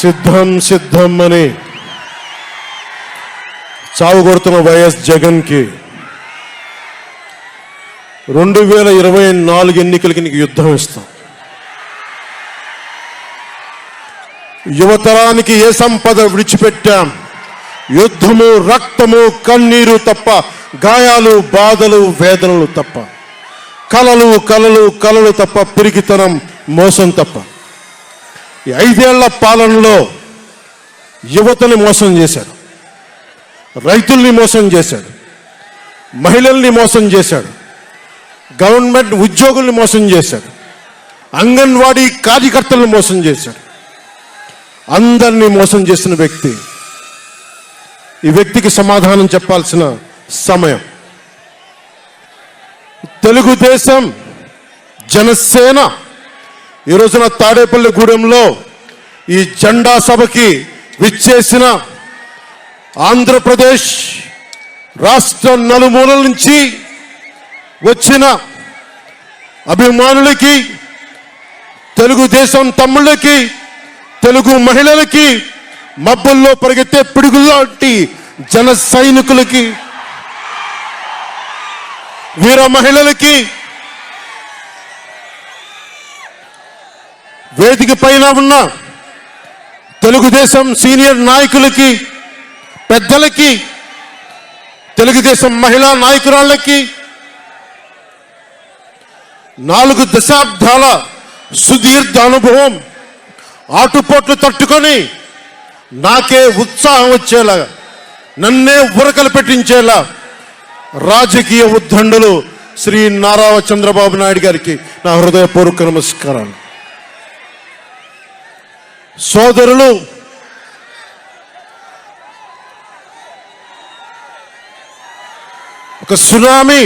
సిద్ధం సిద్ధం అని చావు కొడుతున్న వైఎస్ జగన్కి 2024 ఎన్నికలకి నీకు యుద్ధం ఇస్తాం. యువతరానికి ఏ సంపద విడిచిపెట్టాం? యుద్ధము, రక్తము, కన్నీరు తప్ప, గాయాలు, బాధలు, వేదనలు తప్ప, కలలు కలలు కలలు తప్ప, పిరికితనం, మోసం తప్ప. ఈ 5 ఏళ్ల పాలనలో యువతని మోసం చేశాడు, రైతుల్ని మోసం చేశాడు, మహిళల్ని మోసం చేశాడు, గవర్నమెంట్ ఉద్యోగుల్ని మోసం చేశాడు, అంగన్వాడీ కార్యకర్తలను మోసం చేశాడు. అందరినీ మోసం చేసిన వ్యక్తి. ఈ వ్యక్తికి సమాధానం చెప్పాల్సిన సమయం. తెలుగుదేశం, జనసేన ఈ రోజున తాడేపల్లిగూడెంలో ఈ జెండా సభకి విచ్చేసిన ఆంధ్రప్రదేశ్ రాష్ట్ర నలుమూలల నుంచి వచ్చిన అభిమానులకి, తెలుగుదేశం తమ్ముళ్ళకి, తెలుగు మహిళలకి, మబ్బుల్లో పరిగెత్తే పిడుగులాంటి జన సైనికులకి, వీర మహిళలకి, వేదిక పైన ఉన్న తెలుగుదేశం సీనియర్ నాయకులకి, పెద్దలకి, తెలుగుదేశం మహిళా నాయకురాళ్ళకి, 4 దశాబ్దాల సుదీర్ఘ అనుభవం, ఆటుపోట్లు తట్టుకొని నాకే ఉత్సాహం వచ్చేలా, నన్నే ఉరకలు పెట్టించేలా రాజకీయ ఉద్దండులు శ్రీ నారా చంద్రబాబు నాయుడు గారికి నా హృదయపూర్వక నమస్కారాలు. సోదరులు, ఒక సునామీ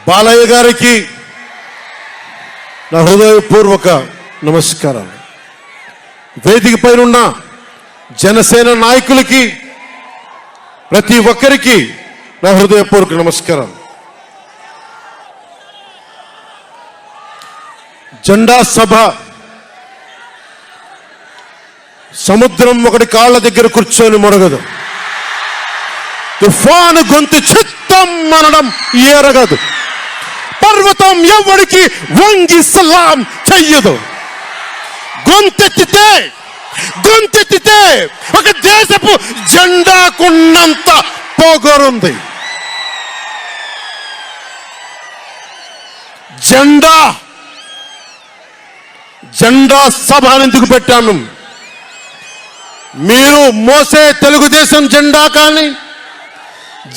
బాలయ్య గారికి నా హృదయపూర్వక నమస్కారాలు. వేదిక పైన ఉన్న జనసేన నాయకులకి, ప్రతి ఒక్కరికి నా హృదయపూర్వక నమస్కారాలు. జెండా సభ సముద్రం ఒకటి కాళ్ళ దగ్గర కూర్చొని మొరగదు, తుఫాను గొంతు చిత్తం అనడం ఎరగదు, పర్వతం ఎవరికి వంగి సలాం చెయ్యదు. గొంతెత్తితే ఒక దేశపు జెండాకున్నంత పొగరుంది. జెండా సభ ఎందుకు పెట్టాను? మీరు మోసే తెలుగుదేశం జెండా కానీ,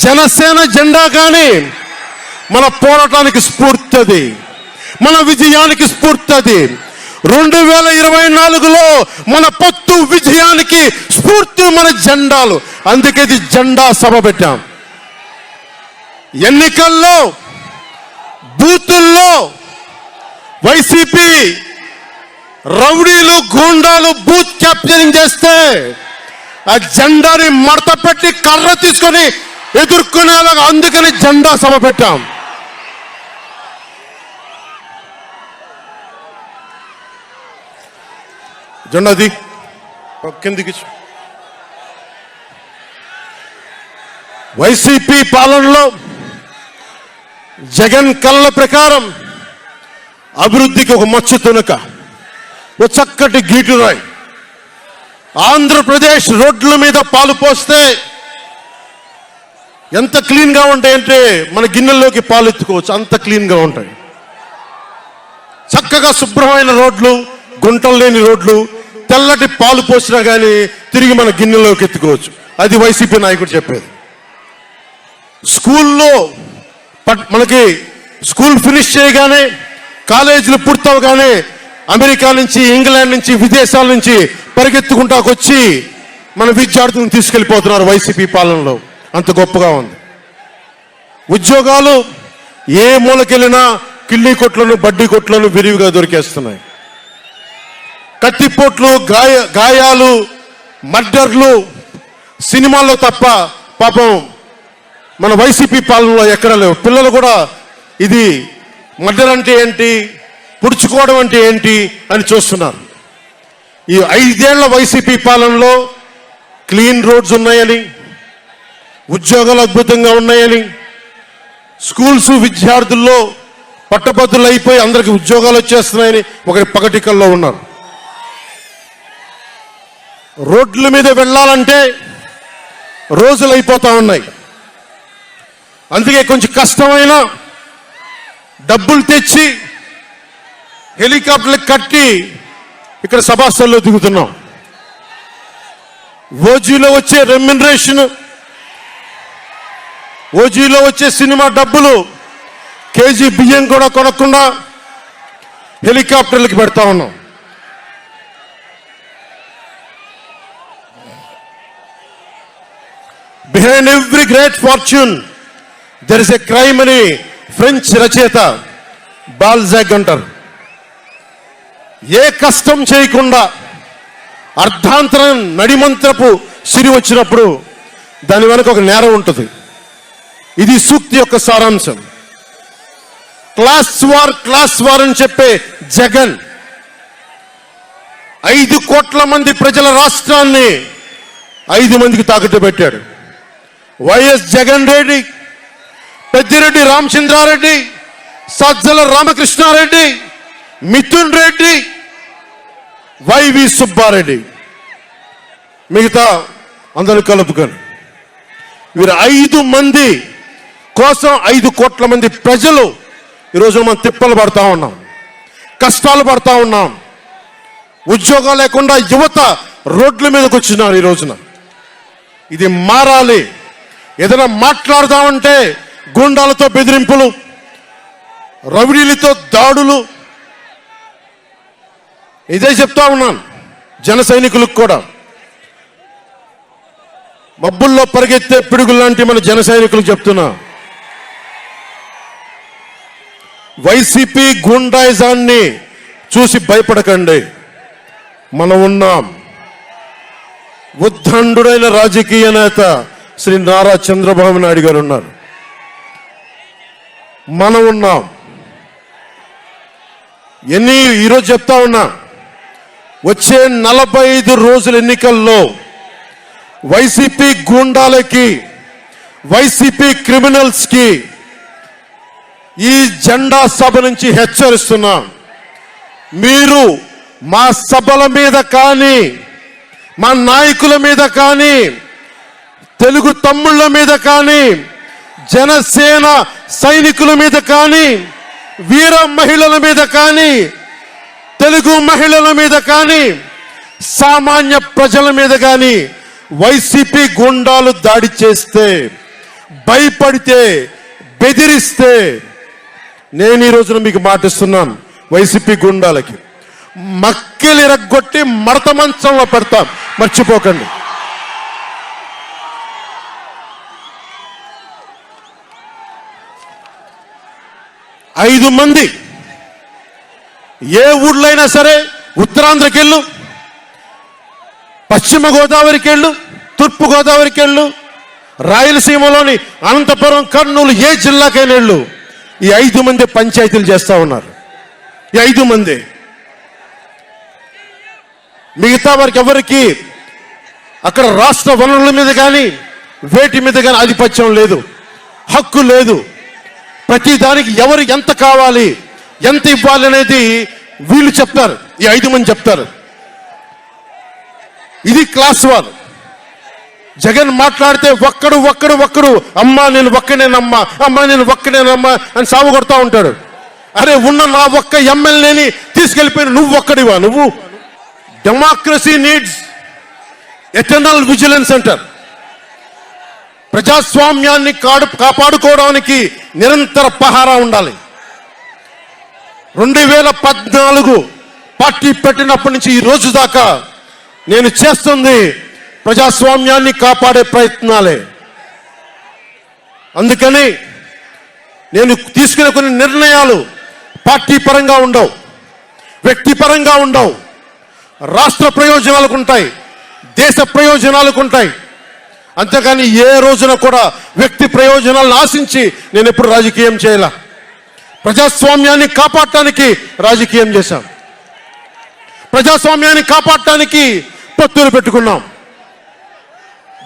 జనసేన జెండా కానీ మన పోరాటానికి స్ఫూర్తి, మన విజయానికి స్ఫూర్తి. 2024లో మన పొత్తు విజయానికి స్ఫూర్తి మన జెండాలు. అందుకే ఇది జెండా సభ పెట్టాం. ఎన్నికల్లో బూతుల్లో వైసీపీ రౌడీలు, గూండాలు బూత్ క్యాప్చరింగ్ చేస్తే ఆ జెండాని మడత పెట్టి కర్ర తీసుకొని ఎదుర్కొనేలాగా, అందుకని జెండా సభ పెట్టాం. జెండాది కిందికి. వైసీపీ పాలనలో జగన్ కళ్ళ ప్రకారం అభివృద్ధికి ఒక మచ్చు తునక, ఒక చక్కటి గీటురాయి. ఆంధ్రప్రదేశ్ రోడ్ల మీద పాలు పోస్తే ఎంత క్లీన్గా ఉంటాయంటే మన గిన్నెల్లోకి పాలు ఎత్తుకోవచ్చు, అంత క్లీన్గా ఉంటాయి. చక్కగా శుభ్రమైన రోడ్లు, గుంటలు లేని రోడ్లు, తెల్లటి పాలు పోసినా కానీ తిరిగి మన గిన్నెలోకి ఎత్తుకోవచ్చు. అది వైసీపీ నాయకుడు చెప్పేది. స్కూల్లో మనకి స్కూల్ ఫినిష్ చేయగానే, కాలేజీలు పూర్తవగానే అమెరికా నుంచి, ఇంగ్లాండ్ నుంచి, విదేశాల నుంచి పరిగెత్తుకుంటాకొచ్చి మన విద్యార్థులను తీసుకెళ్ళిపోతున్నారు వైసీపీ పాలనలో. అంత గొప్పగా ఉంది. ఉద్యోగాలు ఏ మూలకెళ్ళినా కిళ్ళీ కొట్లను, బడ్డీ కొట్లను విరివిగా దొరికేస్తున్నాయి. కత్తిపోట్లు, గాయాలు, మర్డర్లు సినిమాల్లో తప్ప పాపం మన వైసీపీ పాలనలో ఎక్కడ లేవు. పిల్లలు కూడా ఇది మర్డర్ అంటే ఏంటి, పుడుచుకోవడం అంటే ఏంటి అని చూస్తున్నారు. ఈ 5 ఏళ్ల వైసీపీ పాలనలో క్లీన్ రోడ్స్ ఉన్నాయని, ఉద్యోగాలు అద్భుతంగా ఉన్నాయని, స్కూల్స్ విద్యార్థుల్లో పట్టభద్రులు అయిపోయి అందరికి ఉద్యోగాలు వచ్చేస్తున్నాయని ఒకరి పగటికల్లో ఉన్నారు. రోడ్ల మీద వెళ్ళాలంటే రోజులు అయిపోతా ఉన్నాయి. అందుకే కొంచెం కష్టమైన డబ్బులు తెచ్చి హెలికాప్టర్లు కట్టి ఇక్కడ సభాస్థల్లో దిగుతున్నాం. ఓజీలో వచ్చే రెమ్యునరేషన్, ఓజీలో వచ్చే సినిమా డబ్బులు కేజీ బియ్యం కూడా కొనకుండా హెలికాప్టర్లకి పెడతా ఉన్నాం. Behind every great fortune there is a crime అని ఫ్రెంచ్ రచయిత బాల్జాక్ అంటారు. ఏ కష్టం చేయకుండా అర్ధాంతరం నడిమంత్రపు సిరి వచ్చినప్పుడు దాని వెనక ఒక నేరం ఉంటుంది. ఇది సూక్తి యొక్క సారాంశం. క్లాస్ వార్ అని చెప్పే జగన్ 5 కోట్ల మంది ప్రజల రాష్ట్రాన్ని 5 మందికి తాకట్టు పెట్టాడు. వైఎస్ జగన్ రెడ్డి, పెద్దిరెడ్డి రామచంద్రారెడ్డి, సజ్జల రామకృష్ణారెడ్డి, మిథున్ రెడ్డి, వైవి సుబ్బారెడ్డి, మిగతా అందరూ కలుపుకొని వీరు 5 మంది కోసం 5 కోట్ల మంది ప్రజలు ఈరోజు మనం తిప్పలు పడతా ఉన్నాం, కష్టాలు పడతా ఉన్నాం. ఉద్యోగాలు లేకుండా యువత రోడ్ల మీదకి వచ్చినారు ఈ రోజున. ఇది మారాలి. ఏదైనా మాట్లాడదామంటే గుండాలతో బెదిరింపులు, రౌడీలతో దాడులు. ఇదే చెప్తా ఉన్నాను జన సైనికులకు కూడా. మబ్బుల్లో పరిగెత్తే పిడుగులు లాంటి మన జన సైనికులకు చెప్తున్నా, వైసీపీ గుండాయిజాన్ని చూసి భయపడకండి. మనం ఉన్నాం. ఉద్దండుడైన రాజకీయ నేత శ్రీ నారా చంద్రబాబు నాయుడు గారు ఉన్నారు. మనం ఉన్నాం. ఈరోజు చెప్తా ఉన్నా, వచ్చే 45 రోజుల ఎన్నికల్లో వైసీపీ గూండాలకి, వైసీపీ క్రిమినల్స్ కి ఈ జెండా సభ నుంచి హెచ్చరిస్తున్నాం. మీరు మా సభల మీద కానీ, మా నాయకుల మీద కానీ, తెలుగు తమ్ముళ్ళ మీద కానీ, జనసేన సైనికుల మీద కానీ, వీర మహిళల మీద కానీ, తెలుగు మహిళల మీద కానీ, సామాన్య ప్రజల మీద కానీ వైసీపీ గుండాలు దాడి చేస్తే, భయపడితే, బెదిరిస్తే నేను ఈ రోజున మీకు మాటిస్తున్నాను, వైసీపీ గుండాలకి మక్కిలు ఇరగొట్టి మడత మంచంలో పెడతాం, మర్చిపోకండి. ఐదు మంది ఏ ఊళ్ళో అయినా సరే, ఉత్తరాంధ్రకి వెళ్ళు, పశ్చిమ గోదావరికి వెళ్ళు, తూర్పు గోదావరికి వెళ్ళు, రాయలసీమలోని అనంతపురం, కర్నూలు, ఏ జిల్లాకైనా వెళ్ళు, ఈ 5 మంది పంచాయతీలు చేస్తా ఉన్నారు. ఈ 5 మంది. మిగతా వారికి ఎవరికి అక్కడ రాష్ట్ర వనరుల మీద కానీ, వేటి మీద కానీ ఆధిపత్యం లేదు, హక్కు లేదు. ప్రతి దానికి ఎవరు ఎంత కావాలి, ఎంత ఇవ్వాలి అనేది వీళ్ళు చెప్తారు. ఈ 5 మంది చెప్తారు. ఇది క్లాస్ వార్. జగన్ మాట్లాడితే ఒక్కడు అమ్మా నేను ఒక్కనేనమ్మా, అమ్మా నేను ఒక్కనేనమ్మా అని సాగు కొడతా ఉంటాడు. అరే ఉన్న నా ఒక్క ఎమ్మెల్యేని తీసుకెళ్ళిపోయిన నువ్వు ఒక్కడివా? నువ్వు డెమోక్రసీ నీడ్స్ ఎటర్నల్ విజిలెన్స్ అంటారు. ప్రజాస్వామ్యాన్ని కాపాడుకోవడానికి నిరంతర పహారా ఉండాలి. 2014 పార్టీ పెట్టినప్పటి నుంచి ఈ రోజు దాకా నేను చేస్తుంది ప్రజాస్వామ్యాన్ని కాపాడే ప్రయత్నాలే. అందుకని నేను తీసుకునే కొన్ని నిర్ణయాలు పార్టీ పరంగా ఉండవు, వ్యక్తిపరంగా ఉండవు, రాష్ట్ర ప్రయోజనాలకు ఉంటాయి, దేశ ప్రయోజనాలకు ఉంటాయి. అంతేకాని ఏ రోజున కూడా వ్యక్తి ప్రయోజనాలను ఆశించి నేను ఎప్పుడు రాజకీయం చేయాల. ప్రజాస్వామ్యాన్ని కాపాడటానికి రాజకీయం చేశాం. ప్రజాస్వామ్యాన్ని కాపాడటానికి పొత్తులు పెట్టుకున్నాం.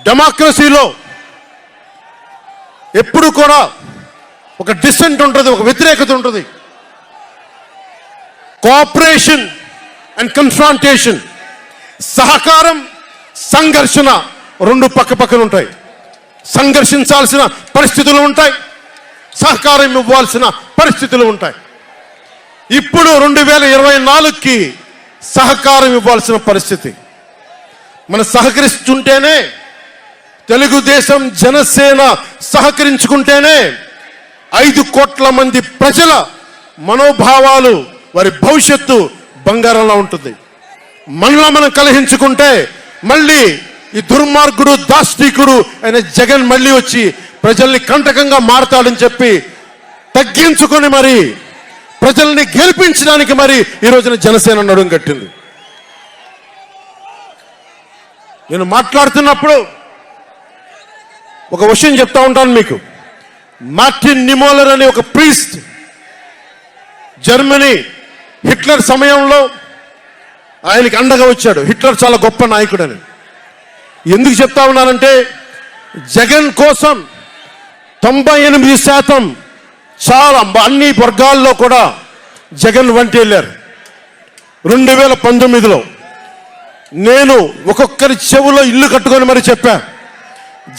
డెమోక్రసీలో ఎప్పుడు కూడా ఒక డిసెంట్ ఉంటుంది, ఒక వ్యతిరేకత ఉంటుంది. కోఆపరేషన్ అండ్ కన్ఫ్రాంటేషన్, సహకారం, సంఘర్షణ రెండు పక్క పక్కన ఉంటాయి. సంఘర్షించాల్సిన పరిస్థితులు ఉంటాయి, సహకారం ఇవ్వాల్సిన పరిస్థితులు ఉంటాయి. ఇప్పుడు 2024కి సహకారం ఇవ్వాల్సిన పరిస్థితి. మనం సహకరిస్తుంటేనే, తెలుగుదేశం జనసేన సహకరించుకుంటేనే 5 కోట్ల మంది ప్రజల మనోభావాలు, వారి భవిష్యత్తు బంగారంలా ఉంటుంది. మనలో మనం కలహించుకుంటే మళ్ళీ ఈ దుర్మార్గుడు, దాష్టీకుడు అయిన జగన్ మళ్ళీ వచ్చి ప్రజల్ని కంటకంగా మారతాడని చెప్పి తగ్గించుకొని మరి ప్రజల్ని గెలిపించడానికి మరి ఈ రోజున జనసేన నడుం కట్టింది. నేను మాట్లాడుతున్నప్పుడు ఒక విషయం చెప్తా ఉంటాను మీకు. మార్టిన్ నిమోలర్ అనే ఒక ప్రీస్ట్, జర్మనీ హిట్లర్ సమయంలో ఆయనకి అండగా వచ్చాడు. హిట్లర్ చాలా గొప్ప నాయకుడని ఎందుకు చెప్తా ఉన్నానంటే, జగన్ కోసం 98% చాలా అన్ని వర్గాల్లో కూడా జగన్ వంటి వెళ్ళారు. 2019లో నేను ఒక్కొక్కరి చెవులో ఇల్లు కట్టుకొని మరి చెప్పా,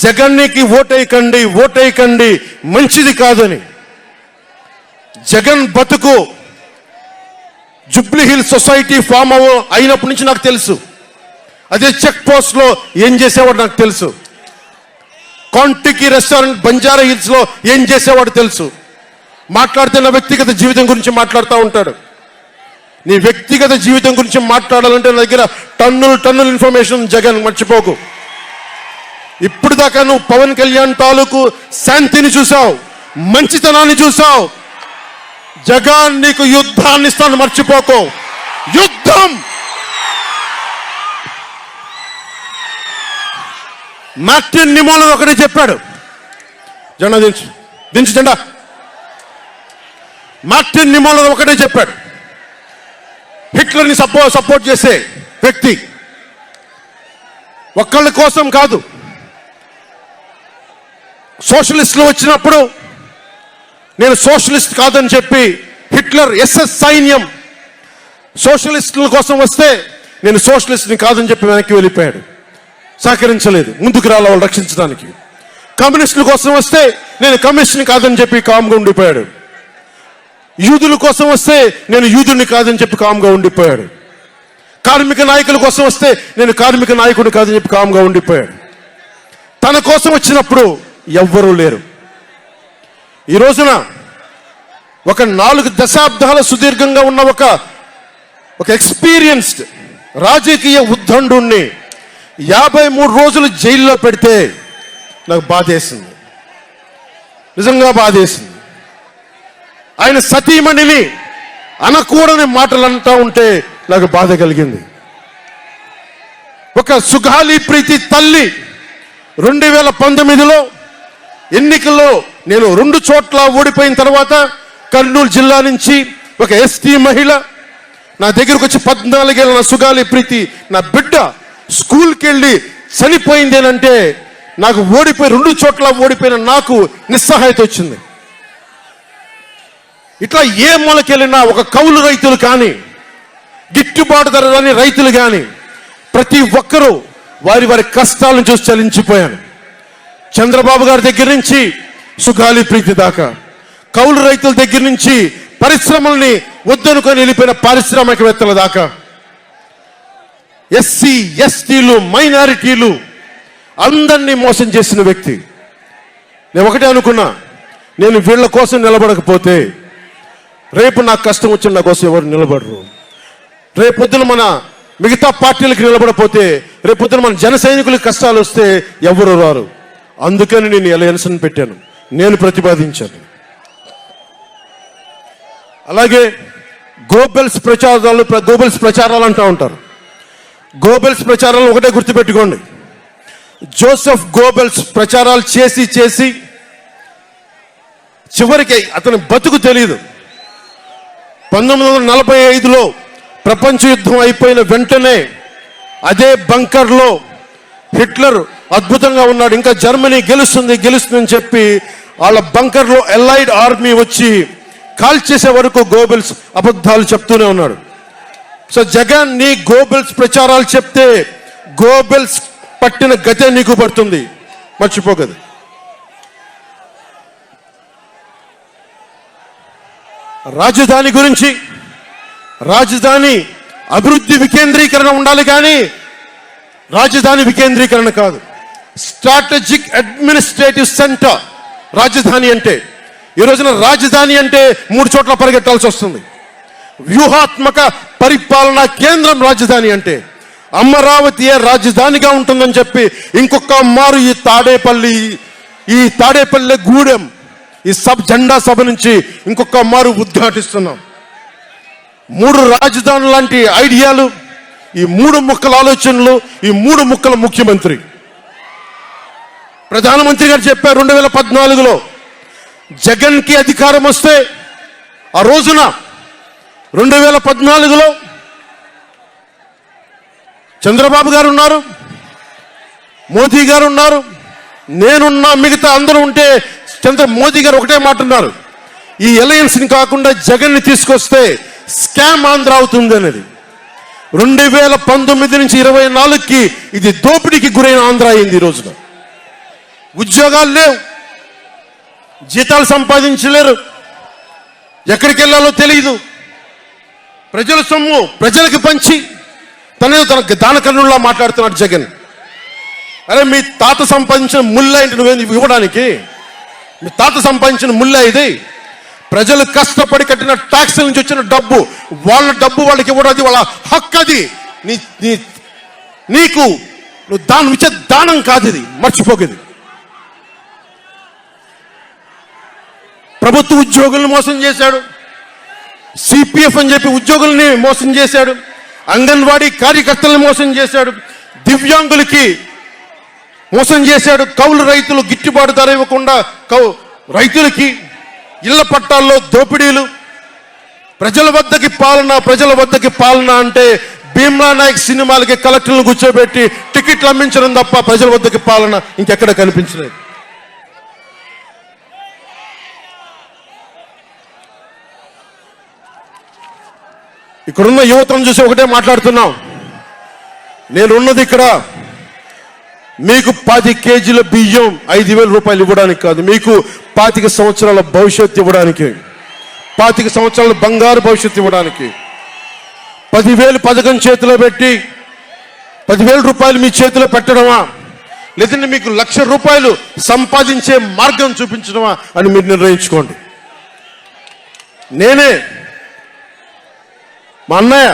జగన్కి ఓటేయకండి, ఓటేయకండి, మంచిది కాదని. జగన్ బతుకు జుబ్లీ హిల్స్ సొసైటీ ఫామ్ అయినప్పటి నుంచి నాకు తెలుసు. అదే చెక్ పోస్ట్ లో ఏం చేసేవాడు నాకు తెలుసు. కాంటికి రెస్టారెంట్ బంజారా హిల్స్ లో ఏం చేసేవాడు తెలుసు. మాట్లాడితే నా వ్యక్తిగత జీవితం గురించి మాట్లాడుతూ ఉంటాడు. నీ వ్యక్తిగత జీవితం గురించి మాట్లాడాలంటే నా దగ్గర టన్నుల ఇన్ఫర్మేషన్. జగన్ మర్చిపోకు. ఇప్పుడు దాకా నువ్వు పవన్ కళ్యాణ్ తాలూకు శాంతిని చూసావు, మంచితనాన్ని చూసావు. జగన్ నీకు యుద్ధాన్ని ఇస్తాను, మర్చిపోకు. యుద్ధం. మార్టిన్ నిమోలర్ ఒకటే చెప్పాడు, జెండా దించు జెండా. మార్టిన్ నిమోలర్ ఒకటే చెప్పాడు, హిట్లర్ని సపోర్ట్ చేసే వ్యక్తి ఒక్కళ్ళ కోసం కాదు. సోషలిస్టులు వచ్చినప్పుడు నేను సోషలిస్ట్ కాదని చెప్పి హిట్లర్ ఎస్ఎస్ సైన్యం సోషలిస్టుల కోసం వస్తే నేను సోషలిస్ట్ని కాదని చెప్పి వెనక్కి వెళ్ళిపోయాడు. సహకరించలేదు, ముందుకు రాల వాళ్ళు రక్షించడానికి. కమ్యూనిస్టుల కోసం వస్తే నేను కమ్యూనిస్ట్ని కాదని చెప్పి కామ్గా ఉండిపోయాడు. యూదుల కోసం వస్తే నేను యూదుని కాదని చెప్పి కామ్గా ఉండిపోయాడు. కార్మిక నాయకుల కోసం వస్తే నేను కార్మిక నాయకుడిని కాదని చెప్పి కామ్గా ఉండిపోయాడు. తన కోసం వచ్చినప్పుడు ఎవ్వరూ లేరు. ఈ రోజున ఒక 4 దశాబ్దాల సుదీర్ఘంగా ఉన్న ఒక ఎక్స్పీరియన్స్డ్ రాజకీయ ఉద్దండుణ్ణి 53 రోజులు జైల్లో పెడితే నాకు బాధేసింది, నిజంగా బాధేసింది. ఆయన సతీమణిని అనకూడని మాటలు అంటూ ఉంటే నాకు బాధ కలిగింది. ఒక సుగాలి ప్రీతి తల్లి 2019లో ఎన్నికల్లో నేను 2 చోట్ల ఓడిపోయిన తర్వాత కర్నూలు జిల్లా నుంచి ఒక ఎస్టీ మహిళ నా దగ్గరకు వచ్చి 14 ఏళ్ళ సుగాలి ప్రీతి నా బిడ్డ స్కూల్కి వెళ్ళి చనిపోయిందేనంటే నాకు 2 చోట్ల ఓడిపోయిన నాకు నిస్సహాయత వచ్చింది. ఇట్లా ఏ మూలకెళ్ళినా ఒక కౌలు రైతులు కానీ, గిట్టుబాటు ధర రాని రైతులు కానీ ప్రతి ఒక్కరూ వారి కష్టాలను చూసి చలించిపోయాను. చంద్రబాబు గారి దగ్గర నుంచి సుగాలి ప్రీతి దాకా, కౌలు రైతుల దగ్గర నుంచి పరిశ్రమల్ని వద్దనుకొని వెళ్ళిపోయిన పారిశ్రామికవేత్తల దాకా, ఎస్సీ ఎస్టీలు మైనారిటీలు అందరినీ మోసం చేసిన వ్యక్తి. నేను ఒకటే అనుకున్నా, నేను వీళ్ళ కోసం నిలబడకపోతే రేపు నాకు కష్టం వచ్చిన నా కోసం ఎవరు నిలబడరు. రేపొద్దున మన మిగతా పార్టీలకు నిలబడపోతే రేపొద్దున మన జన సైనికులకు కష్టాలు వస్తే ఎవరు రారు. అందుకని నేను ఎలయన్స్ని పెట్టాను, నేను ప్రతిపాదించాను. అలాగే గోబెల్స్ ప్రచారాలు అంటూ ఉంటారు. గోబెల్స్ ప్రచారాలు ఒకటే గుర్తుపెట్టుకోండి, జోసెఫ్ గోబెల్స్ ప్రచారాలు చేసి చివరికి అతని బతుకు తెలియదు. 1945లో ప్రపంచ యుద్ధం అయిపోయిన వెంటనే అదే బంకర్లో హిట్లర్ అద్భుతంగా ఉన్నాడు. ఇంకా జర్మనీ గెలుస్తుందని చెప్పి వాళ్ళ బంకర్లో ఎలైడ్ ఆర్మీ వచ్చి కాల్చేసే వరకు గోబెల్స్ అబద్ధాలు చెప్తూనే ఉన్నాడు. సో జగన్, నీ గోబెల్స్ ప్రచారాలు చెప్తే గోబెల్స్ పట్టిన గతే నీకు పడుతుంది, మర్చిపోకదు. రాజధాని గురించి, రాజధాని అభివృద్ధి వికేంద్రీకరణ ఉండాలి కానీ రాజధాని వికేంద్రీకరణ కాదు. స్ట్రాటజిక్ అడ్మినిస్ట్రేటివ్ సెంటర్ రాజధాని అంటే. ఈ రోజున రాజధాని అంటే 3 చోట్ల పరిగెట్టాల్సి వస్తుంది. వ్యూహాత్మక పరిపాలనా కేంద్రం రాజధాని అంటే. అమరావతి రాజధానిగా ఉంటుందని చెప్పి ఇంకొక మారు ఈ తాడేపల్లి గూడెం ఈ జెండా సభ నుంచి ఇంకొక మారు ఉద్ఘాటిస్తున్నాం. 3 రాజధానులు లాంటి ఐడియాలు, ఈ 3 ముక్కల ఆలోచనలు, ఈ 3 ముక్కల ముఖ్యమంత్రి. ప్రధానమంత్రి గారు చెప్పారు 2014లో జగన్కి అధికారం వస్తే, ఆ రోజున 2014లో చంద్రబాబు గారు ఉన్నారు, మోదీ గారు ఉన్నారు, నేనున్నా, మిగతా అందరూ ఉంటే మోదీ గారు ఒకటే మాట ఉన్నారు, ఈ అలయన్స్ని కాకుండా జగన్ని తీసుకొస్తే స్కామ్ ఆంధ్ర అవుతుంది అనేది. 2019 నుంచి 24కి ఇది దోపిడీకి గురైన ఆంధ్ర అయింది. ఈ రోజున ఉద్యోగాలు లేవు, జీతాలు సంపాదించలేరు, ఎక్కడికి వెళ్ళాలో తెలియదు. ప్రజల సొమ్ము ప్రజలకు పంచి తన దానకర్ణుల్లా మాట్లాడుతున్నాడు జగన్. అరే, మీ తాత సంపాదించిన ముళ్ళ ఏంటి నువ్వేంది ఇవ్వడానికి? మీ తాత సంపాదించిన ముళ్ళ ఇది. ప్రజలు కష్టపడి కట్టిన ట్యాక్స్ నుంచి వచ్చిన డబ్బు, వాళ్ళ డబ్బు వాళ్ళకి ఇవ్వడం, అది వాళ్ళ హక్కు. అది నీకు నువ్వు దానం ఇచ్చే దానం కాదు, ఇది మర్చిపోకేది. ప్రభుత్వ ఉద్యోగులను మోసం చేశాడు, సిపిఎఫ్ అని చెప్పి ఉద్యోగుల్ని మోసం చేశాడు, అంగన్వాడీ కార్యకర్తలను మోసం చేశాడు, దివ్యాంగులకి మోసం చేశాడు, కౌలు రైతులు గిట్టుబాటు ధర ఇవ్వకుండా రైతులకి ఇళ్ల పట్టాల్లో దోపిడీలు. ప్రజల వద్దకి పాలన అంటే భీమ్లా నాయక్ సినిమాలకి కలెక్టర్లను కూర్చోబెట్టి టికెట్లు అమ్మించడం తప్ప ప్రజల వద్దకి పాలన ఇంకెక్కడ కనిపించలేదు. ఇక్కడున్న యువతను చూసి ఒకటే మాట్లాడుతున్నాం. నేనున్నది ఇక్కడ మీకు 10 కేజీల బియ్యం 5,000 రూపాయలు ఇవ్వడానికి కాదు, మీకు 25 సంవత్సరాల భవిష్యత్తు ఇవ్వడానికి, 25 సంవత్సరాల బంగారు భవిష్యత్తు ఇవ్వడానికి. 10,000 పథకం చేతిలో పెట్టి 10,000 రూపాయలు మీ చేతిలో పెట్టడమా, లేదంటే మీకు 1,00,000 రూపాయలు సంపాదించే మార్గం చూపించడమా అని మీరు నిర్ణయించుకోండి. నేనే, మా అన్నయ్య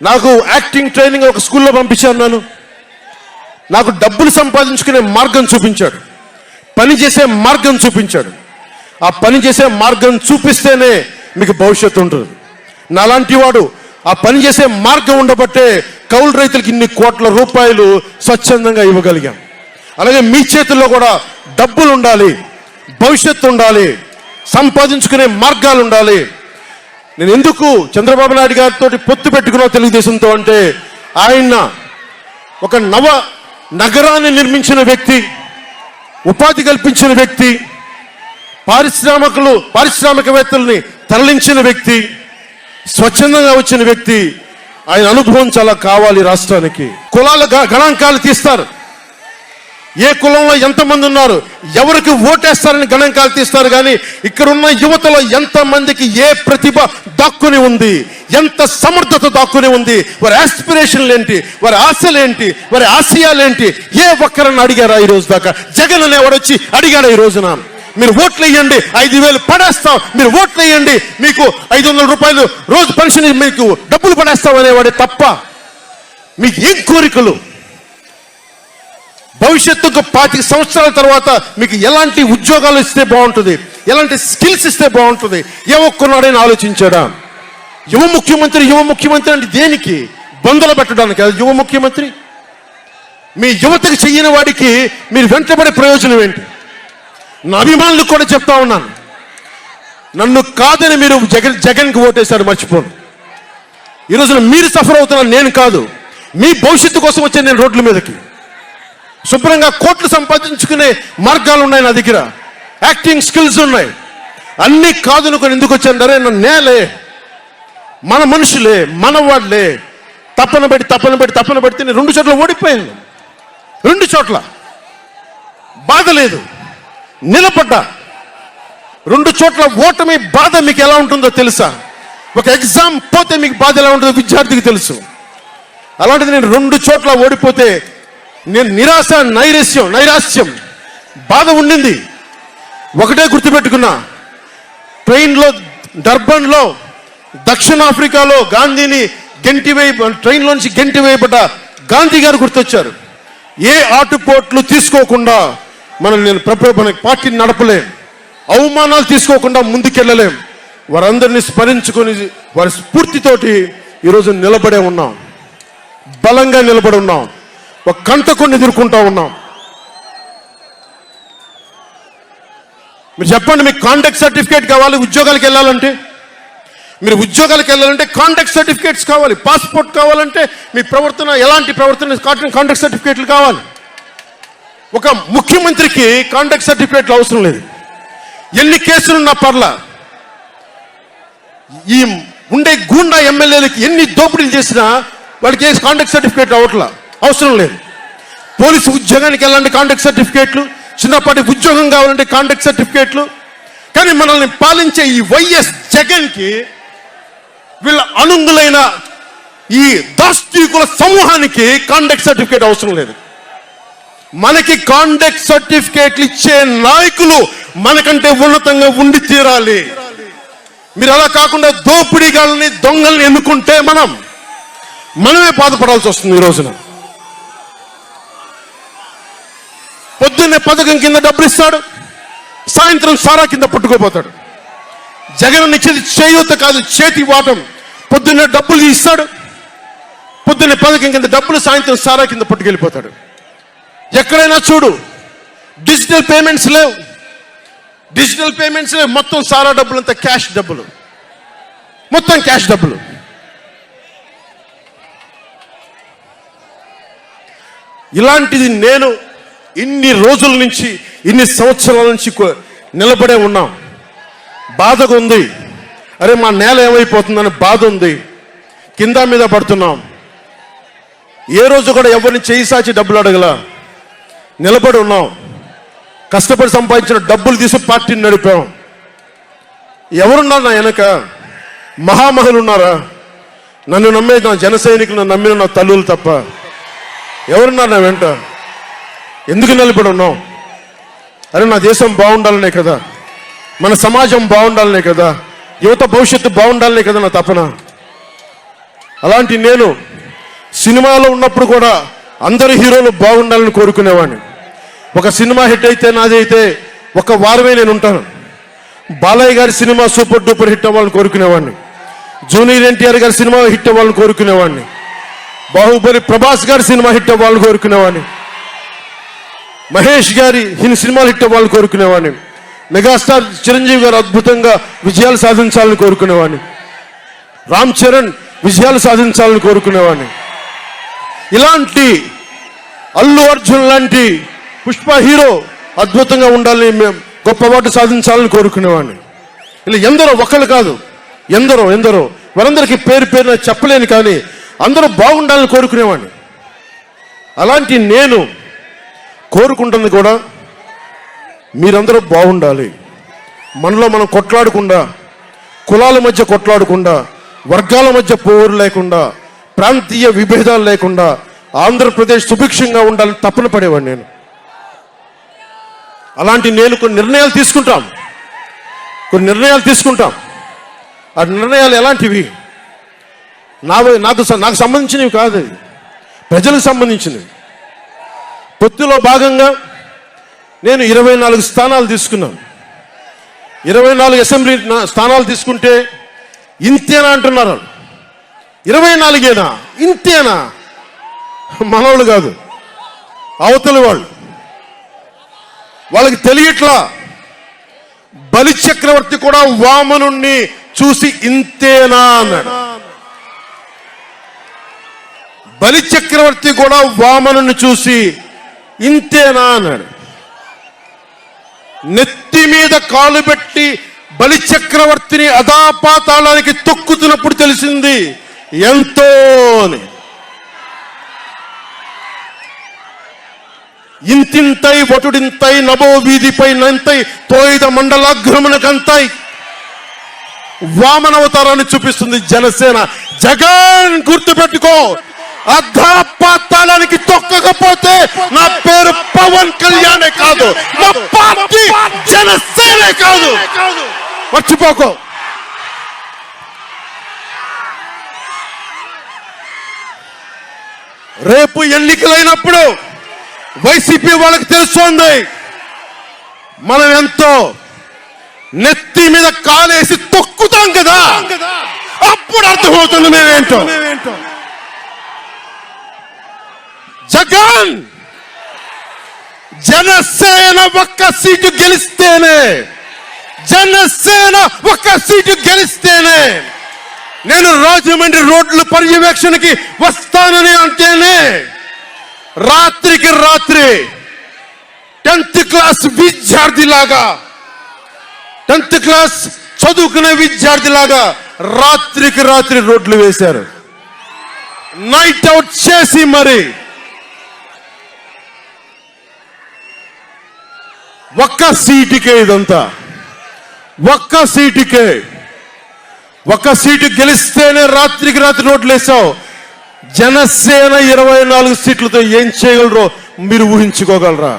నాకు యాక్టింగ్ ట్రైనింగ్ ఒక స్కూల్లో పంపించాను. నాకు డబ్బులు సంపాదించుకునే మార్గం చూపించాడు, పని చేసే మార్గం చూపించాడు. ఆ పని చేసే మార్గం చూపిస్తేనే మీకు భవిష్యత్తు ఉంటుంది. నాలాంటి వాడు ఆ పని చేసే మార్గం ఉండబట్టే కౌలు రైతులకి ఇన్ని కోట్ల రూపాయలు స్వచ్ఛందంగా ఇవ్వగలిగాం. అలాగే మీ చేతుల్లో కూడా డబ్బులు ఉండాలి, భవిష్యత్తు ఉండాలి, సంపాదించుకునే మార్గాలు ఉండాలి. నేను ఎందుకు చంద్రబాబు నాయుడు గారితో పొత్తు పెట్టుకున్నా తెలుగుదేశంతో అంటే, ఆయన ఒక నగరాన్ని నిర్మించిన వ్యక్తి, ఉపాధి కల్పించిన వ్యక్తి, పారిశ్రామికవేత్తల్ని తరలించిన వ్యక్తి, స్వచ్ఛందంగా వచ్చిన వ్యక్తి. ఆయన అనుభవం చాలా కావాలి రాష్ట్రానికి. కులాల గణాంకాలు తీస్తారు, ఏ కులంలో ఎంతమంది ఉన్నారు, ఎవరికి ఓటేస్తారని గణాంకాలు తీస్తారు. కానీ ఇక్కడున్న యువతలో ఎంతమందికి ఏ ప్రతిభ దాక్కుని ఉంది, ఎంత సమర్థత దాక్కుని ఉంది, వారి ఆస్పిరేషన్లు ఏంటి, వారి ఆశలు ఏంటి, వారి ఆశయాలేంటి, ఏ ఒక్కరన్నా అడిగారా ఈ రోజు దాకా? జగన్ అనేవాడు వచ్చి అడిగాడు ఈ రోజున? మీరు ఓట్లు వేయండి, 5,000 పడేస్తాం, మీరు ఓట్లు వేయండి, మీకు 500 రూపాయలు రోజు పెన్షన్, మీకు డబ్బులు పడేస్తాం అనేవాడే తప్ప మీకు ఏం కోరికలు? భవిష్యత్తుకు 25 సంవత్సరాల తర్వాత మీకు ఎలాంటి ఉద్యోగాలు ఇస్తే బాగుంటుంది, ఎలాంటి స్కిల్స్ ఇస్తే బాగుంటుంది, ఏ ఒక్కనాడైనా ఆలోచించాడా? యువ ముఖ్యమంత్రి అంటే దేనికి? బంధులు పెట్టడానికి అది యువ ముఖ్యమంత్రి? మీ యువతకు చెయ్యని వాడికి మీరు వెంటబడే ప్రయోజనం ఏంటి? నా అభిమానులకు కూడా చెప్తా ఉన్నాను, నన్ను కాదని మీరు జగన్కి ఓటేశారు, మర్చిపోను. ఈ రోజున మీరు సఫర్ అవుతున్నారు, నేను కాదు. మీ భవిష్యత్తు కోసం వచ్చే నేను రోడ్ల మీదకి శుభ్రంగా కోట్లు సంపాదించుకునే మార్గాలు ఉన్నాయి నా దగ్గర, యాక్టింగ్ స్కిల్స్ ఉన్నాయి. అన్నీ కాదనుకొని ఎందుకు వచ్చాను? నన్ను నేలే, మన మనుషులే, మన వాళ్ళే, తప్పన పెడితే నేను 2 చోట్ల ఓడిపోయాను. 2 చోట్ల బాధ లేదు, నిలబడ్డా. 2 చోట్ల ఓటమి బాధ మీకు ఎలా ఉంటుందో తెలుసా? ఒక ఎగ్జామ్ పోతే మీకు బాధ ఎలా ఉంటుందో విద్యార్థికి తెలుసు. అలాంటిది నేను 2 చోట్ల ఓడిపోతే నేను నిరాశ, నైరాశ్యం, బాధ ఉండింది. ఒకటే గుర్తుపెట్టుకున్నా, ట్రైన్లో డర్బన్లో దక్షిణాఫ్రికాలో గాంధీని ట్రైన్లోంచి గెంటి వేయబడ్డ గాంధీ గారు గుర్తొచ్చారు. ఏ ఆటుపోట్లు తీసుకోకుండా మన పార్టీని నడపలేం, అవమానాలు తీసుకోకుండా ముందుకెళ్ళలేం. వారందరినీ స్మరించుకొని వారి స్ఫూర్తితోటి ఈరోజు నిలబడే ఉన్నాం, బలంగా నిలబడి ఉన్నాం, ఒక కంటకొని ఎదుర్కొంటా ఉన్నాం. మీరు చెప్పండి, మీకు కాంటాక్ట్ సర్టిఫికేట్ కావాలి ఉద్యోగాలకు వెళ్ళాలంటే? మీరు ఉద్యోగాలకు వెళ్ళాలంటే కాంటాక్ట్ సర్టిఫికేట్స్ కావాలి, పాస్పోర్ట్ కావాలంటే మీ ప్రవర్తన ఎలాంటి ప్రవర్తన కాంటాక్ట్ సర్టిఫికేట్లు కావాలి. ఒక ముఖ్యమంత్రికి కాంటాక్ట్ సర్టిఫికేట్లు అవసరం లేదు. ఎన్ని కేసులున్నా పర్లా, ఈ ఉండే గూండా ఎమ్మెల్యేలకి ఎన్ని దోపిడీలు చేసినా వాళ్ళకి కాంటాక్ట్ సర్టిఫికేట్ అవసరం లేదు. పోలీసు ఉద్యోగానికి వెళ్ళాలంటే కాంటాక్ట్ సర్టిఫికేట్లు, చిన్నపాటి ఉద్యోగం కావాలంటే కాంటాక్ట్ సర్టిఫికేట్లు. కానీ మనల్ని పాలించే ఈ వైఎస్ జగన్కి, వీళ్ళ అనుంగులైన ఈ దాష్టీకుల సమూహానికి కాంటాక్ట్ సర్టిఫికేట్ అవసరం లేదు. మనకి కాంటాక్ట్ సర్టిఫికేట్లు ఇచ్చే నాయకులు మనకంటే ఉన్నతంగా ఉండి తీరాలి. మీరు అలా కాకుండా దోపిడీగాళ్ళని, దొంగల్ని ఎన్నుకుంటే మనమే బాధపడాల్సి వస్తుంది. ఈ రోజున పొద్దున్నే పథకం కింద డబ్బులు ఇస్తాడు, సాయంత్రం సారా కింద పట్టుకోపోతాడు. జగన్ ఇచ్చేది చేయూత కాదు, చేతి వాటం. పొద్దున్నే డబ్బులు ఇస్తాడు, పొద్దున్నే పథకం కింద డబ్బులు, సాయంత్రం సారా కింద పట్టుకెళ్ళిపోతాడు. ఎక్కడైనా చూడు, డిజిటల్ పేమెంట్స్ లేవు, మొత్తం సారా డబ్బులు అంతా క్యాష్ డబ్బులు, మొత్తం క్యాష్ డబ్బులు. ఇలాంటిది నేను ఇన్ని రోజుల నుంచి, ఇన్ని సంవత్సరాల నుంచి నిలబడే ఉన్నాం. బాధగా ఉంది, అరే మా నేల ఏమైపోతుందని బాధ ఉంది. కింద మీద పడుతున్నాం. ఏ రోజు కూడా ఎవరిని చేయి సాచి డబ్బులు అడగలా, నిలబడి ఉన్నాం. కష్టపడి సంపాదించిన డబ్బులు తీసి పార్టీని నడిపాం. ఎవరున్నారు నా వెనక? మహామహులు ఉన్నారా? నన్ను నమ్మే నా జన సైనికులు, నన్ను నమ్మిన నా తల్లులు తప్ప ఎవరున్నారు నా వెంట? ఎందుకు నిలబడి ఉన్నాం? అరే నా దేశం బాగుండాలనే కదా, మన సమాజం బాగుండాలనే కదా, యువత భవిష్యత్తు బాగుండాలనే కదా నా తపన. అలాంటి నేను సినిమాలో ఉన్నప్పుడు కూడా అందరు హీరోలు బాగుండాలని కోరుకునేవాడిని. ఒక సినిమా హిట్ అయితే, నాది అయితే, ఒక వారమే నేను ఉంటాను. బాలయ్య గారి సినిమా సూపర్ డూపర్ హిట్ అవ్వాలని కోరుకునేవాడిని. జూనియర్ ఎన్టీఆర్ గారి సినిమా హిట్ అవ్వాలని కోరుకునేవాడిని. బాహుబలి ప్రభాస్ గారి సినిమా హిట్ అవ్వాలని కోరుకునేవాడిని. మహేష్ గారి సినిమాలు హిట్ అవ్వాలని కోరుకునేవాడిని. మెగాస్టార్ చిరంజీవి గారు అద్భుతంగా విజయాలు సాధించాలని కోరుకునేవాడిని. రామ్ చరణ్ విజయాలు సాధించాలని కోరుకునేవాడిని. ఇలాంటి అల్లు అర్జున్ లాంటి పుష్ప హీరో అద్భుతంగా ఉండాలని, మేము గొప్ప అవార్డు సాధించాలని కోరుకునేవాడిని. ఇలా ఎందరో, ఒకళ్ళు కాదు, ఎందరో వారందరికీ పేరున చెప్పలేను, కానీ అందరూ బాగుండాలని కోరుకునేవాడిని. అలాంటి నేను కోరుకుంటుంది కూడా మీరందరూ బాగుండాలి. మనలో మనం కొట్లాడకుండా, కులాల మధ్య కొట్లాడకుండా, వర్గాల మధ్య పోరు లేకుండా, ప్రాంతీయ విభేదాలు లేకుండా ఆంధ్రప్రదేశ్ సుభిక్షంగా ఉండాలని తపన పడేవాడిని నేను. అలాంటి నేను కొన్ని నిర్ణయాలు తీసుకుంటాం. ఆ నిర్ణయాలు ఎలాంటివి? నాకు సంబంధించినవి కాదు, ప్రజలకు సంబంధించినవి. పొత్తులో భాగంగా నేను 24 స్థానాలు తీసుకున్నాను. 24 అసెంబ్లీ స్థానాలు తీసుకుంటే ఇంతేనా అంటున్నారు. 24ఏనా? ఇంతేనా? మనవాళ్ళు కాదు, అవతలి వాళ్ళకి తెలియట్లా. బలి చక్రవర్తి కూడా వామనుణ్ణి చూసి ఇంతేనా అన్నాడు. బలి చక్రవర్తి కూడా వామనుని చూసి ఇంతేనా అన్నాడు. నెత్తి మీద కాలు పెట్టి బలి చక్రవర్తిని అధాపాతాళానికి తొక్కుతున్నప్పుడు తెలిసింది ఎంతో అని. ఇంతింతై వటుడింతై నభో వీధిపై నంతై తోయిద మండలాగ్రమునకంతై వామనవతారాన్ని చూపిస్తుంది జనసేన. జగన్ గుర్తుపెట్టుకో, అధాపాతాళానికి తొక్కకపోతే నా పేరు పవన్ కళ్యాణే కాదు, నా పార్టీ జనసేనే కాదు, మర్చిపోకో. రేపు ఎన్నికలైనప్పుడు వైసీపీ వాళ్ళకి తెలుస్తోంది మనం ఎంతో. నెత్తి మీద కాలేసి తొక్కుతాం కదా, అప్పుడు అర్థమవుతుంది మేమేంటో. జగన్ జనసేన ఒక్క సీటు గెలిస్తేనే, జనసేన ఒక్క సీటు గెలిస్తేనే నేను రాజమండ్రి రోడ్ల పర్యవేక్షణకి వస్తానని అంటేనే రాత్రికి రాత్రి 10th క్లాస్ విద్యార్థిలాగా, 10th క్లాస్ చదువుకునే విద్యార్థిలాగా రాత్రికి రాత్రి రోడ్లు వేశారు. నైట్ అవుట్ చేసి మరి ఒక్క సీటుకే ఇదంతా, ఒక్క సీటుకే. ఒక్క సీటు గెలిస్తేనే రాత్రికి రాత్రి రోడ్లు వేసావు. జనసేన 24 సీట్లతో ఏం చేయగలరో మీరు ఊహించుకోగలరా?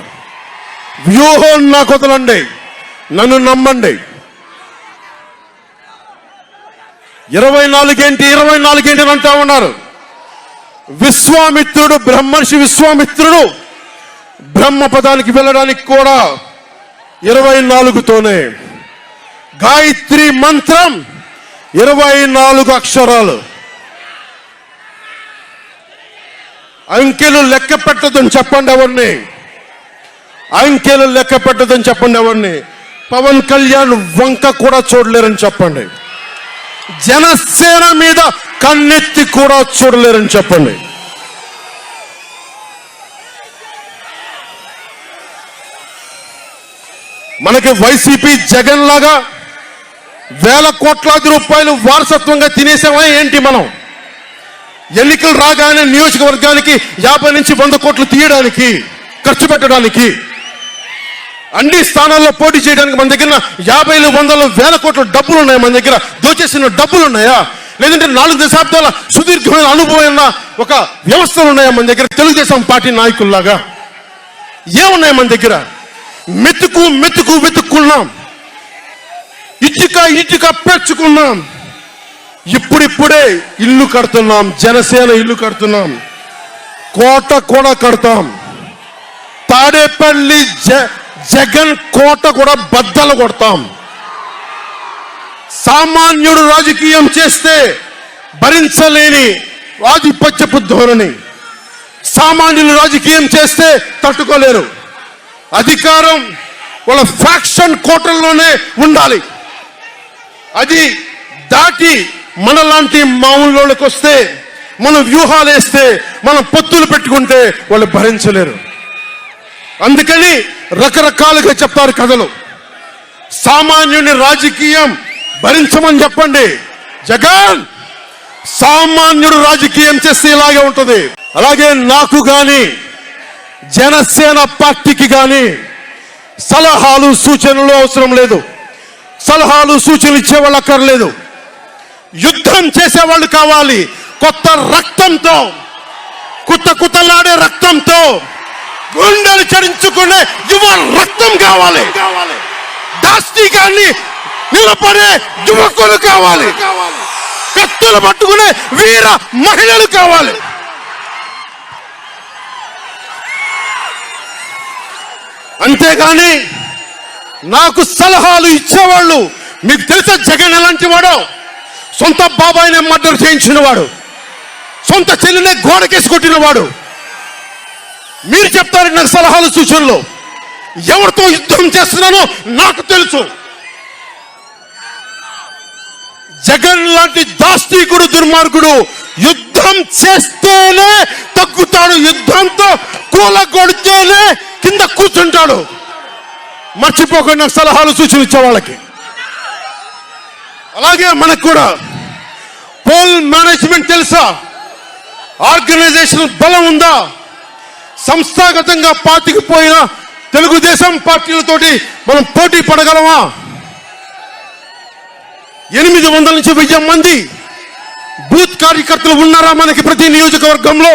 వ్యూహం నాకు వదలండి, నన్ను నమ్మండి. 24 ఏంటి 24 ఏంటి అని అంటా ఉన్నారు. విశ్వామిత్రుడు, బ్రహ్మర్షి విశ్వామిత్రుడు బ్రహ్మపదానికి వెళ్ళడానికి కూడా 24తోనే. గాయత్రి మంత్రం 24 అక్షరాలు. అంకెలు లెక్క పెట్టదని చెప్పండి ఎవరిని, అంకెలు లెక్క పెట్టదని చెప్పండి ఎవరిని. పవన్ కళ్యాణ్ వంక కూడా చూడలేరని చెప్పండి. జనసేన మీద కన్నెత్తి కూడా చూడలేరని చెప్పండి. మనకి వైసీపీ జగన్ లాగా వేల కోట్లాది రూపాయలు వారసత్వంగా తినేసామా ఏంటి? మనం ఎన్నికలు రాగానే నియోజకవర్గానికి 50 నుంచి 100 కోట్లు తీయడానికి, ఖర్చు పెట్టడానికి, అన్ని స్థానాల్లో పోటీ చేయడానికి మన దగ్గర 50, 100, 1000 కోట్ల డబ్బులు ఉన్నాయి. మన దగ్గర దోచేసిన డబ్బులు ఉన్నాయా? లేదంటే 4 దశాబ్దాల సుదీర్ఘమైన అనుభవం ఉన్న ఒక వ్యవస్థలు ఉన్నాయా మన దగ్గర? తెలుగుదేశం పార్టీ నాయకుల్లాగా ఏమున్నాయి మన దగ్గర? మెతుకు మెతుకు వెతుక్కున్నాం, ఇటుక ఇటుక పెంచుకున్నాం. ఇప్పుడిప్పుడే ఇల్లు కడుతున్నాం, జనసేన ఇల్లు కడుతున్నాం, కోట కూడా కడతాం. తాడేపల్లి జగన్ కోట కూడా బద్దలు కొడతాం. సామాన్యుడు రాజకీయం చేస్తే భరించలేని ఆధిపత్యపు ధోరణి, సామాన్యులు రాజకీయం చేస్తే తట్టుకోలేరు. అధికారం వాళ్ళ ఫ్యాక్షన్ కోటల్లోనే ఉండాలి. అది దాటి మనలాంటి మామూలులోకి వస్తే, మనం వ్యూహాలు వేస్తే, మనం పొత్తులు పెట్టుకుంటే వాళ్ళు భరించలేరు. అందుకని రకరకాలుగా చెప్తారు కథలు. సామాన్యుని రాజకీయం భరించమని చెప్పండి. జగన్ సామాన్యుడు రాజకీయం చేస్తే ఇలాగే ఉంటుంది. అలాగే నాకు గాని జనసేన పార్టీకి గాని సలహాలు సూచనలు అవసరం లేదు. సలహాలు సూచనలు ఇచ్చేవాళ్ళు అక్కర్లేదు. యుద్ధం చేసేవాళ్ళు కావాలి. కొత్త రక్తంతో, కుతకుతలాడే రక్తంతో గుండెలు చడించుకునే యువ రక్తం కావాలి. దాష్టికాన్ని నిలబడే యువకులు కావాలి. కత్తులు పట్టుకునే వీర మహిళలు కావాలి. అంతేగాని నాకు సలహాలు ఇచ్చేవాళ్ళు, మీకు తెలుసా జగన్ ఎలాంటి వాడో? సొంత బాబాయిని మర్డర్ చేయించిన వాడు, సొంత చెల్లినే గోడకేసి కొట్టిన వాడు. మీరు చెప్తారు నాకు సలహాలు సూచనలు. ఎవరితో యుద్ధం చేస్తున్నానో నాకు తెలుసు. జగన్ లాంటి దాష్టీకుడు దుర్మార్గుడు యుద్ధం చేస్తేనే తగ్గుతాడు, యుద్ధంతో కూలగొడితేనే కింద కూర్చుంటాడు. మర్చిపోకుండా సలహాలు సూచనలు ఇచ్చే వాళ్ళకి. అలాగే మనకు కూడా పోల్ మేనేజ్మెంట్ తెలుసా? ఆర్గనైజేషన్ బలం ఉందా? సంస్థాగతంగా పాతికిపోయిన తెలుగుదేశం పార్టీలతోటి మనం పోటీ పడగలమా? 800 నుంచి 1000 మంది బూత్ కార్యకర్తలు ఉన్నారా మనకి ప్రతి నియోజకవర్గంలో?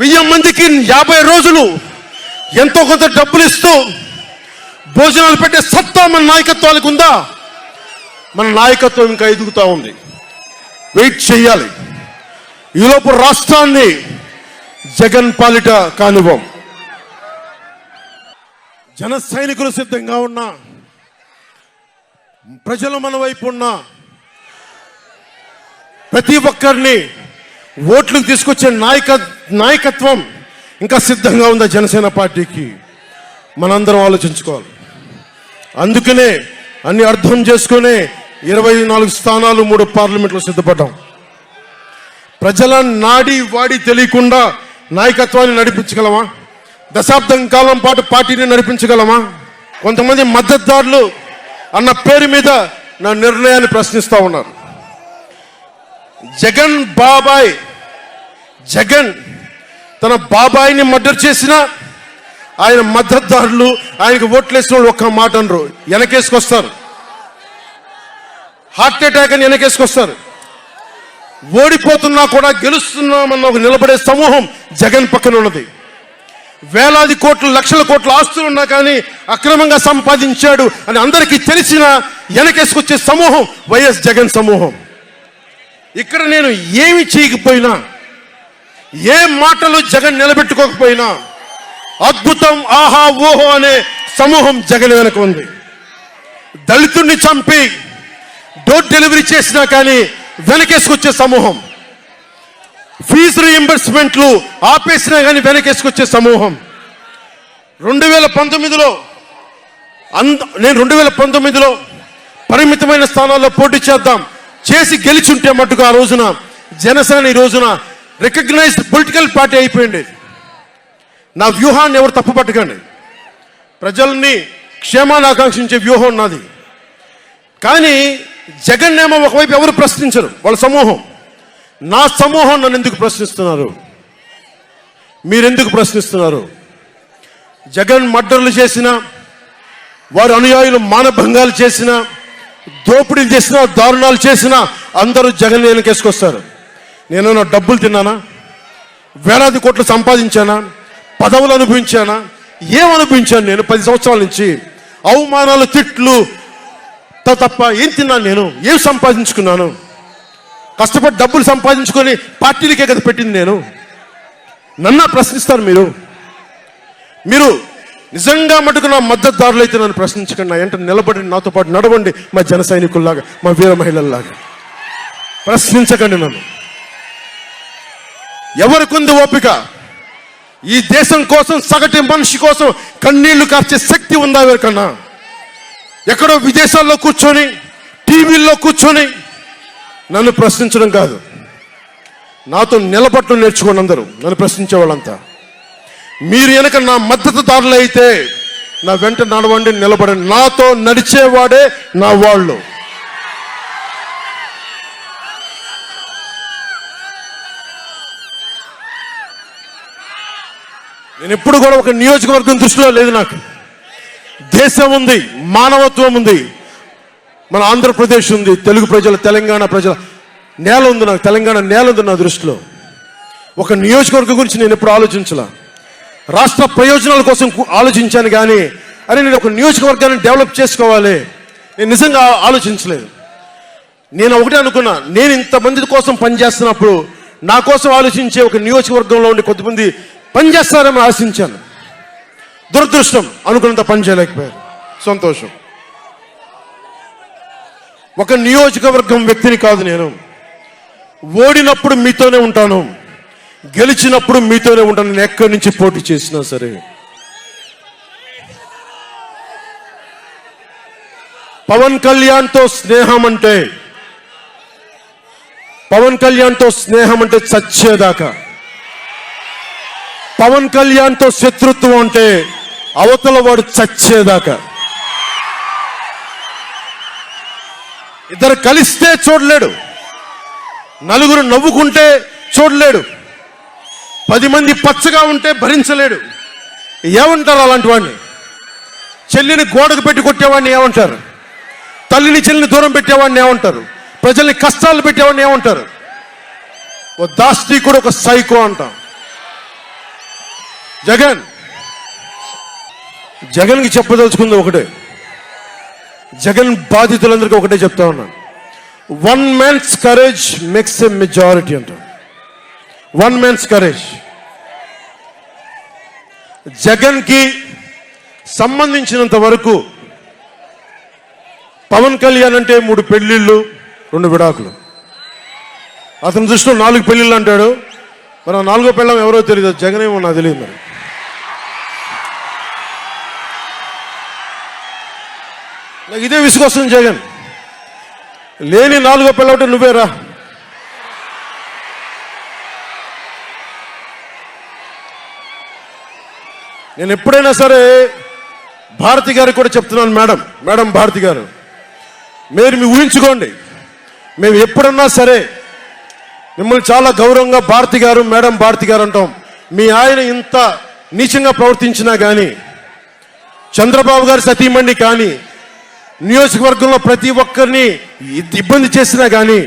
1000 మందికి 50 రోజులు ఎంతో కొంత డబ్బులు ఇస్తూ భోజనాలు పెట్టే సత్తా మన నాయకత్వానికి ఉందా? మన నాయకత్వం ఇంకా ఎదుగుతూ ఉంది. వెయిట్ చేయాలి. ఈలోపు రాష్ట్రాన్ని జగన్ పాలిట కానివ్వం. జన సైనికులు సిద్ధంగా ఉన్నా, ప్రజలు మన వైపు ఉన్న ప్రతి ఒక్కరిని ఓట్లకు తీసుకొచ్చే నాయకత్వం ఇంకా సిద్ధంగా ఉందా జనసేన పార్టీకి? మనందరం ఆలోచించుకోవాలి. అందుకనే అన్ని అర్థం చేసుకునే 24 స్థానాలు 3 పార్లమెంట్లో సిద్ధపడ్డాం. ప్రజల నాడి వాడి తెలియకుండా నాయకత్వాన్ని నడిపించగలమా? దశాబ్దం కాలం పాటు పార్టీని నడిపించగలమా? కొంతమంది మద్దతుదారులు అన్న పేరు మీద నా నిర్ణయాన్ని ప్రశ్నిస్తూ ఉన్నారు. జగన్ బాబాయ్, జగన్ తన బాబాయిని మర్డర్ చేసిన ఆయన మద్దతుదారులు ఆయనకు ఓట్లేసిన వాళ్ళు ఒక్క మాట అనరు, వెనకేసుకొస్తారు. హార్ట్ అటాక్ అని వెనకేసుకొస్తారు. ఓడిపోతున్నా కూడా గెలుస్తున్నామన్న ఒక నిలబడే సమూహం జగన్ పక్కన ఉన్నది. వేలాది కోట్లు, లక్షల కోట్ల ఆస్తులు ఉన్నా కానీ అక్రమంగా సంపాదించాడు అని అందరికీ తెలిసిన వెనకేసుకొచ్చే సమూహం వైఎస్ జగన్ సమూహం. ఇక్కడ నేను ఏమి చేయకపోయినా, ఏ మాటలు జగన్ నిలబెట్టుకోకపోయినా అద్భుతం, ఆహా ఓహో అనే సమూహం జగన్ వెనక ఉంది. దళితుడిని చంపి డోర్ డెలివరీ చేసినా కానీ వెనకేసుకొచ్చే సమూహం, ఫీజు రీయింబర్స్మెంట్లు ఆపేసినా కానీ వెనకేసుకొచ్చే సమూహం. 2019లో నేను 2019లో పరిమితమైన స్థానాల్లో పోటీ చేసి గెలిచుంటే మట్టుకు ఆ రోజున జనసేన ఈ రోజున రికగ్నైజ్డ్ పొలిటికల్ పార్టీ అయిపోయింది. నా వ్యూహాన్ని ఎవరు తప్పుపట్టకండి. ప్రజల్ని క్షేమాన్ని ఆకాంక్షించే వ్యూహం నాది. కానీ జగన్ ఏమో ఒకవైపు ఎవరు ప్రశ్నించరు, వాళ్ళ సమూహం. నా సమూహం నన్ను ఎందుకు ప్రశ్నిస్తున్నారు? మీరెందుకు ప్రశ్నిస్తున్నారు? జగన్ మర్డర్లు చేసిన, వారి అనుయాయులు మానభంగాలు చేసిన, దోపిడీలు చేసిన, దారుణాలు చేసిన అందరూ జగన్ వెనకేసుకొస్తారు. నేను డబ్బులు తిన్నానా? వేలాది కోట్లు సంపాదించానా? పదవులు అనుభవించానా? ఏం అనుభవించాను నేను 10 సంవత్సరాల నుంచి? అవమానాలు, తిట్లు తప్ప ఏం తిన్నాను నేను? ఏం సంపాదించుకున్నాను? కష్టపడి డబ్బులు సంపాదించుకొని పార్టీలకే కదా పెట్టింది నేను. నన్ను ప్రశ్నిస్తారు మీరు నిజంగా మటుకు నా మద్దతుదారులు అయితే నన్ను ప్రశ్నించకండి. నా వెంట నిలబడి నాతో పాటు నడవండి, మా జన సైనికుల్లాగా, మా వీర మహిళల్లాగా. ప్రశ్నించకండి నన్ను. ఎవరికుంది ఓపిక? ఈ దేశం కోసం, సగటు మనిషి కోసం కన్నీళ్లు కార్చే శక్తి ఉందా ఎవరికన్నా? ఎక్కడో విదేశాల్లో కూర్చొని, టీవీల్లో కూర్చొని నన్ను ప్రశ్నించడం కాదు, నాతో నిలబట్టడం నేర్చుకోండి అందరూ, నన్ను ప్రశ్నించే వాళ్ళంతా. మీరు వెనక నా మద్దతుదారులు అయితే నా వెంట నడవండి, నిలబడండి. నాతో నడిచేవాడే నా వాళ్ళు. నేను ఎప్పుడు కూడా ఒక నియోజకవర్గం దృష్టిలో లేదు. నాకు దేశం ఉంది, మానవత్వం ఉంది, మన ఆంధ్రప్రదేశ్ ఉంది, తెలుగు ప్రజల, తెలంగాణ ప్రజల నేల ఉంది. నాకు తెలంగాణ నేల ఉంది నా దృష్టిలో. ఒక నియోజకవర్గం గురించి నేను ఎప్పుడు ఆలోచించలా. రాష్ట్ర ప్రయోజనాల కోసం ఆలోచించాను కానీ అరే నేను ఒక నియోజకవర్గాన్ని డెవలప్ చేసుకోవాలి నేను నిజంగా ఆలోచించలేదు. నేను ఒకటే అనుకున్నా, నేను ఇంతమంది కోసం పనిచేస్తున్నప్పుడు నా కోసం ఆలోచించే ఒక నియోజకవర్గంలో ఉండి కొంతమంది పనిచేస్తారని ఆశించాను. దురదృష్టం, అనుకున్నంత పని చేయలేకపోయారు. సంతోషం. ఒక నియోజకవర్గం వ్యక్తిని కాదు నేను. ఓడినప్పుడు మీతోనే ఉంటాను, గెలిచినప్పుడు మీతోనే ఉంటాను. నేను ఎక్కడి నుంచి పోటీ చేసినా సరే. పవన్ కళ్యాణ్తో స్నేహం అంటే చచ్చేదాకా. పవన్ కళ్యాణ్తో శత్రుత్వం అంటే అవతల వాడు చచ్చేదాకా. ఇద్దరు కలిస్తే చూడలేడు, నలుగురు నవ్వుకుంటే చూడలేడు, 10 మంది పచ్చగా ఉంటే భరించలేడు. ఏమంటారు అలాంటి వాడిని? చెల్లిని గోడకు పెట్టి కొట్టేవాడిని ఏమంటారు? తల్లిని చెల్లిని దూరం పెట్టేవాడిని ఏమంటారు? ప్రజల్ని కష్టాలు పెట్టేవాడిని ఏమంటారు? ఓ దాష్టీకుడు, ఒక సైకో అంటాం. జగన్కి చెప్పదలుచుకుంది ఒకటే, జగన్ బాధితులందరికీ ఒకటే చెప్తా ఉన్నాను. 1 man's courage makes a majority అంటాం. 1 man's courage. జగన్కి సంబంధించినంత వరకు పవన్ కళ్యాణ్ అంటే 3 పెళ్లిళ్ళు 2 విడాకులు. అతని దృష్టిలో 4 పెళ్లిళ్ళు అంటాడు. మరి 4వ పెళ్ళం ఎవరో తెలియదు, జగన్ ఏమో నాకు తెలియదు. మరి నాకు ఇదే విసుగొస్తుంది. జగన్ లేని 4వ పెళ్ళం అంటే నువ్వేరా. నేను ఎప్పుడైనా సరే భారతి గారికి కూడా చెప్తున్నాను, మేడం భారతి గారు, మీరు మీ ఊహించుకోండి, మేము ఎప్పుడన్నా సరే మిమ్మల్ని చాలా గౌరవంగా భారతి గారు, మేడం భారతి గారు అంటాం. మీ ఆయన ఇంత నీచంగా ప్రవర్తించినా కానీ, చంద్రబాబు గారి సతీమణి కానీ, నియోజకవర్గంలో ప్రతి ఒక్కరిని ఇబ్బంది చేసినా కానీ,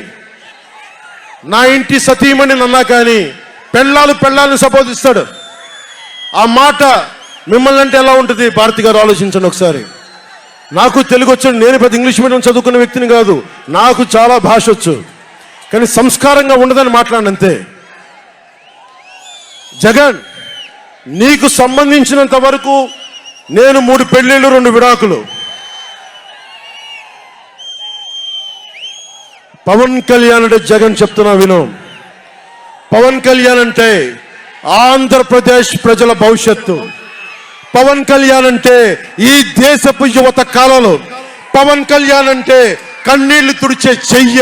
నా ఇంటి సతీమణి అన్నా కానీ పెళ్ళాలను సంబోధిస్తాడు. ఆ మాట మిమ్మల్ని అంటే ఎలా ఉంటుంది? భారతి గారు ఆలోచించండి ఒకసారి. నాకు తెలుగు వచ్చు, నేను పెద్ద ఇంగ్లీష్ మీడియం చదువుకున్న వ్యక్తిని కాదు, నాకు చాలా భాష వచ్చు, కానీ సంస్కారంగా ఉండదని మాట్లాడినంతే. జగన్, నీకు సంబంధించినంత వరకు నేను 3 పెళ్లిళ్ళు 2 విడాకులు. పవన్ కళ్యాణ్ అంటే జగన్ చెప్తున్నా విను. పవన్ కళ్యాణ్ అంటే ఆంధ్రప్రదేశ్ ప్రజల భవిష్యత్తు. పవన్ కళ్యాణ్ అంటే ఈ దేశపు యువత కాలంలో. పవన్ కళ్యాణ్ అంటే కన్నీళ్లు తుడిచే చెయ్య.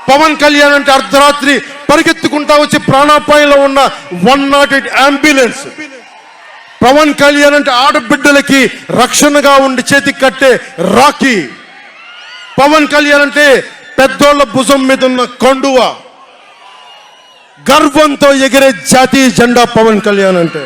పవన్ కళ్యాణ్ అంటే అర్ధరాత్రి పరిగెత్తుకుంటా వచ్చి ప్రాణాపాయంలో ఉన్న 108 అంబులెన్స్. పవన్ కళ్యాణ్ అంటే ఆడబిడ్డలకి రక్షణగా ఉండి చేతికి కట్టే రాఖీ. పవన్ కళ్యాణ్ అంటే పెద్దోళ్ల భుజం మీద ఉన్న కండువ, గర్వంతో ఎగిరే జాతీయ జెండా పవన్ కళ్యాణ్ అంటే.